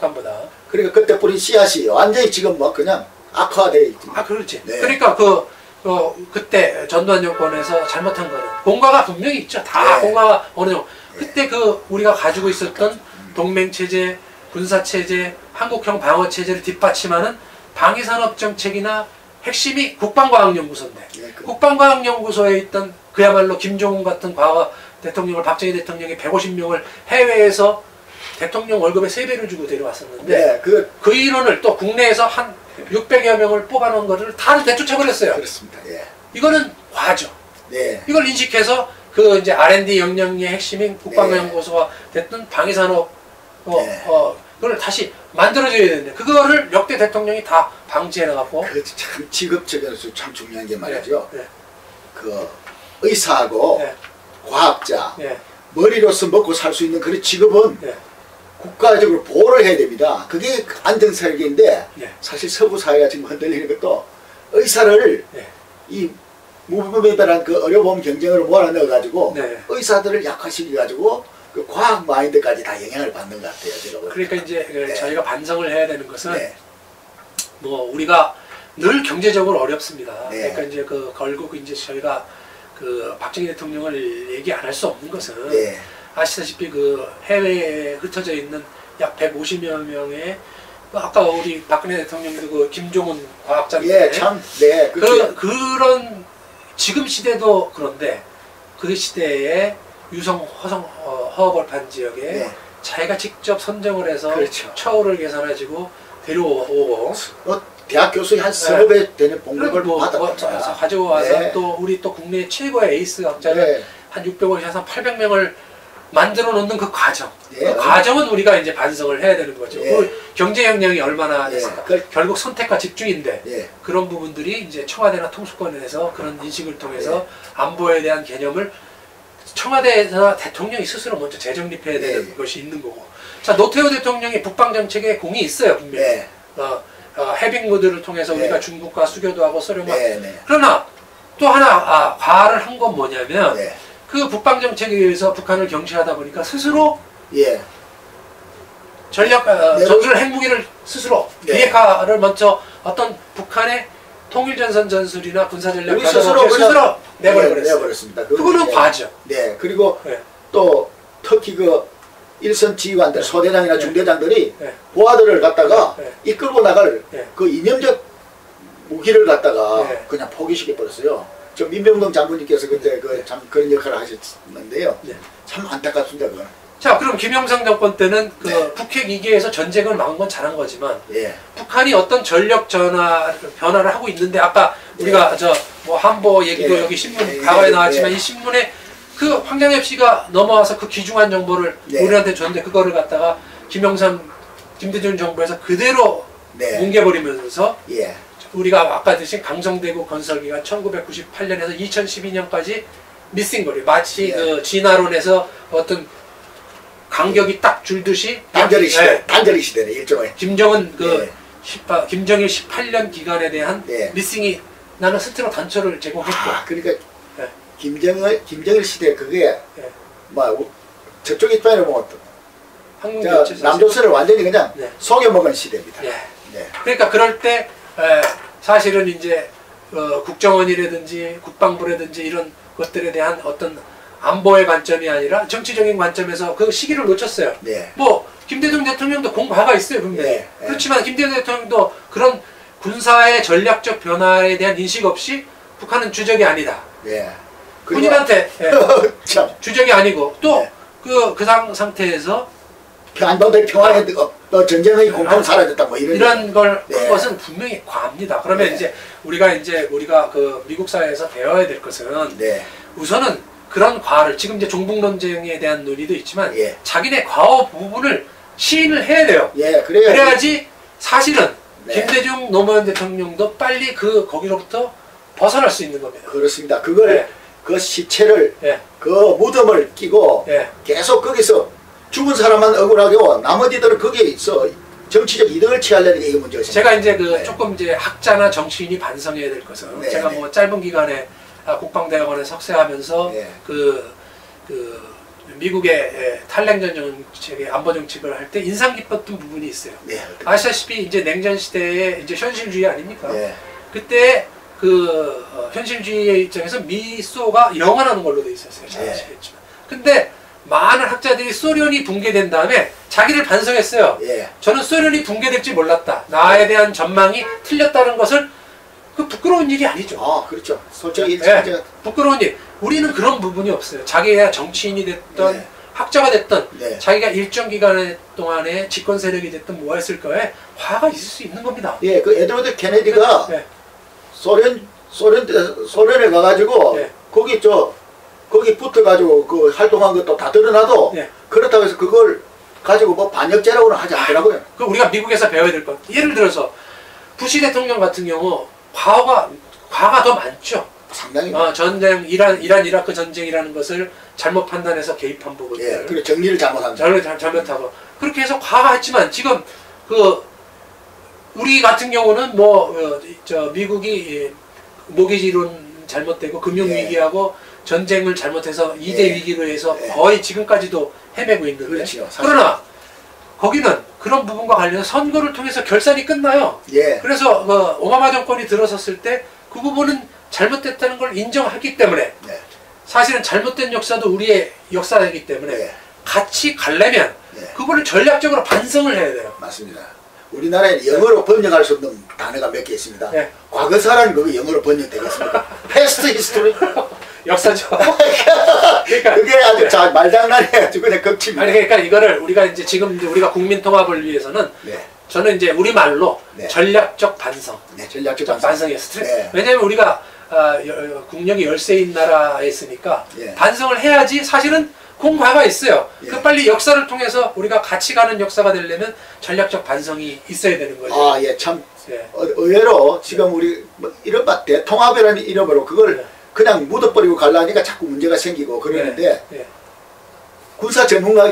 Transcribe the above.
북한보다. 그러니까 그때 뿌린 씨앗이 완전히 지금 뭐 그냥 악화되어 있지. 아, 그렇지. 네. 그러니까 그때 전두환 정권에서 잘못한 거는 공과가 분명히 있죠. 다 네. 공과가 어느 정도. 그때 우리가 가지고 있었던 동맹체제, 군사체제, 한국형 방어체제를 뒷받침하는 방위산업정책이나 핵심이 국방과학연구소인데, 네, 국방과학연구소에 있던 그야말로 김종훈 같은 과거 대통령을, 박정희 대통령이 150명을 해외에서 대통령 월급의 3배를 주고 데려왔었는데, 네, 그 인원을 또 국내에서 한 600여 명을 뽑아놓은 거를 다 내쫓아버렸어요. 그렇습니다. 예. 이거는 과죠. 네. 이걸 인식해서 이제 R&D 역량의 핵심인 국방연구소가 됐던 방위산업, 그걸 다시 만들어줘야 되는데, 그거를 역대 대통령이 다 방치해놔갖고. 참 직업적으로서 참 중요한 게 말이죠. 네. 그 의사하고 네. 과학자, 네. 머리로서 먹고 살 수 있는 그런 직업은 네. 국가적으로 보호를 해야 됩니다. 그게 안정설계인데 네. 사실 서구 사회가 지금 흔들리는 것도 의사를 네. 이 무분별한 그 어려움 경쟁으로 몰아넣어가지고 네. 의사들을 약화시켜가지고 그 과학 마인드까지 다 영향을 받는 것 같아요. 제가 그러니까 이제 네. 저희가 반성을 해야 되는 것은 네. 뭐 우리가 늘 경제적으로 어렵습니다. 네. 그러니까 이제 결국 이제 저희가 박정희 대통령을 얘기 안 할 수 없는 것은 네. 아시다시피 해외에 흩어져 있는 약 150여 명의 아까 우리 박근혜 대통령도 김종훈 과학자인데, 예, 참, 네, 그런 지금 시대도 그런데 그 시대에 유성 허벌판 지역에 네. 자기가 직접 선정을 해서 그렇죠. 처우를 계산해가지고 데려오고 대학 교수에 한 서너 배 되는 봉급을 받았다. 가져와서 네. 또 우리 또 국내 최고의 에이스 학자를 네. 한 650에서 800명을 만들어 놓는 그 과정. 네. 그 과정은 우리가 이제 반성을 해야 되는 거죠. 네. 그 경제 역량이 얼마나 네. 됐을까. 결국 선택과 집중인데 네. 그런 부분들이 이제 청와대나 통수권에서 그런 인식을 통해서 안보에 대한 개념을 청와대에서 대통령이 스스로 먼저 재정립해야 되는 네. 것이 있는 거고. 자, 노태우 대통령이 북방정책에 공이 있어요, 분명히. 네. 해빙 모드를 통해서 네. 우리가 중국과 수교도 하고 서령과. 네. 네. 그러나 또 하나 과를 한 건 뭐냐면 네. 그 북방정책에 의해서 북한을 경시하다 보니까 스스로 예. 전술 핵무기를 스스로 네. 비핵화를 먼저 어떤 북한의 통일전선 전술이나 군사전략 우리 스스로 내버려버렸어요. 내버렸습니다. 그거는 과죠. 네. 그리고 네. 또 특히 일선 지휘관들, 소대장이나 네. 중대장들이 네. 부하들을 갖다가 네. 이끌고 나갈 네. 그 이념적 무기를 갖다가 네. 그냥 포기시켜 버렸어요. 저 민병동 장군님께서 그때 참 그런 역할을 하셨는데요. 네. 참 안타깝습니다. 그건. 자, 그럼 김영삼 정권 때는 네. 북핵 위기에서 전쟁을 막은 건 잘한 거지만 예. 북한이 어떤 전력 변화를 하고 있는데 아까 우리가 한보 얘기도 네. 여기 신문 네. 과거에 나왔지만 네. 이 신문에 황장엽 씨가 넘어와서 그 귀중한 정보를 네. 우리한테 줬는데 그거를 갖다가 김대중 정부에서 그대로 네. 뭉개버리면서 예. 우리가 아까 드신 강성대구 건설기가 1998년에서 2012년까지 미싱거리 마치 네. 진화론에서 어떤 간격이 딱 줄듯이 단절이 시대, 네. 단절이 시대네 일종의. 김정은 네. 김정일 18년 기간에 대한 네. 미싱이 나는 스트로 단초를 제공했고. 그러니까 네. 김정일 시대 그게 네. 저쪽 입장에 보면 한국 남조선을 완전히 그냥 네. 속여먹은 시대입니다. 네. 네. 그러니까 그럴 때 사실은 이제 국정원이라든지 국방부라든지 이런 것들에 대한 어떤 안보의 관점이 아니라 정치적인 관점에서 그 시기를 놓쳤어요. 네. 김대중 대통령도 공과가 있어요, 분명히. 네. 그렇지만 김대중 대통령도 그런 군사의 전략적 변화에 대한 인식 없이 북한은 주적이 아니다. 네. 군인한테 참. 주적이 아니고 또 네. 그 상태에서 안보대 평화의 전쟁의 공포는 사라졌다 이런 걸 한 네. 것은 분명히 과합니다. 그러면 네. 이제 우리가 그 미국 사회에서 배워야 될 것은 네. 우선은 그런 과를 지금 이제 종북 논쟁에 대한 논의도 있지만 예. 자기네 과오 부분을 시인을 해야 돼요. 예, 그래야지 사실은 네. 김대중 노무현 대통령도 빨리 거기로부터 벗어날 수 있는 겁니다. 그렇습니다. 그걸 네. 그 시체를 네. 그 무덤을 끼고 네. 계속 거기서 죽은 사람만 억울하고 나머지들은 거기에 있어 정치적 이득을 취하려는 게 이게 문제였습니다. 제가 이제 네. 조금 이제 학자나 정치인이 반성해야 될 것은 네, 제가 짧은 기간에 국방대학원에 석사하면서 네. 미국의 탈냉전 정책의 안보 정책을 할 때 인상 깊었던 부분이 있어요. 네. 아시다시피 이제 냉전 시대의 이제 현실주의 아닙니까? 네. 그때 그 현실주의의 입장에서 미소가 영원하는 걸로 돼 있었어요. 잘 네. 아시겠지만. 근데 많은 학자들이 소련이 붕괴된 다음에 자기를 반성했어요. 예. 저는 소련이 붕괴될지 몰랐다. 나에 대한 전망이 틀렸다는 것을 그 부끄러운 일이 아니죠. 아, 그렇죠. 솔직히 네, 진짜 부끄러운 일. 우리는 그런 부분이 없어요. 자기가 정치인이 됐던 네. 학자가 됐던 네. 자기가 일정 기간 동안에 집권 세력이 됐던 뭐 했을 거에 화가 있을 수 있는 겁니다. 예, 그 에드워드 케네디가 네. 소련에 가가지고 네. 거기 붙어가지고 그 활동한 것도 다 드러나도 네. 그렇다고 해서 그걸 가지고 뭐 반역죄라고는 하지 않더라고요. 그 우리가 미국에서 배워야 될 것. 예를 들어서 부시 대통령 같은 경우 과가 더 많죠. 상당히. 전쟁 이란 이라크 전쟁이라는 것을 잘못 판단해서 개입한 부분들. 예, 그리고 정리를 잘못한 거. 잘못하고 그렇게 해서 과가 했지만 지금 그 우리 같은 경우는 미국이 모기지 이론 잘못되고 금융 예. 위기하고 전쟁을 잘못해서 2대 예. 위기로 해서 예. 거의 지금까지도 헤매고 있는데 그렇지요, 사실. 그러나 거기는 그런 부분과 관련해서 선거를 통해서 결산이 끝나요. 예. 그래서 오바마 정권이 들어섰을 때 그 부분은 잘못됐다는 걸 인정하기 때문에 네. 사실은 잘못된 역사도 우리의 역사이기 때문에 예. 같이 가려면 예. 그거를 전략적으로 반성을 해야 돼요. 맞습니다. 우리나라에 영어로 번역할 수 없는 단어가 몇 개 있습니다. 네. 과거사라는 그게 영어로 번역되겠습니까? 패스트 히스토리. 역사죠. 그러니까 그게 아주 말장난해가지고 그냥 겹칩니다. 아니 그러니까 이거를 우리가 지금 우리가 국민 통합을 위해서는 네. 저는 이제 우리 말로 네. 전략적 반성. 네, 전략적 반성이에요. 스트레스. 네. 왜냐하면 우리가 국력이 열세인 나라에 있으니까 예. 반성을 해야지 사실은 공과가 있어요. 예. 그 빨리 역사를 통해서 우리가 같이 가는 역사가 되려면 전략적 반성이 있어야 되는 거죠. 아, 예, 참 예. 의외로 지금 우리 뭐 이른바 대통합이라는 이름으로 그걸 네. 그냥 묻어버리고 가려니까 자꾸 문제가 생기고 그러는데 예. 군사 전문가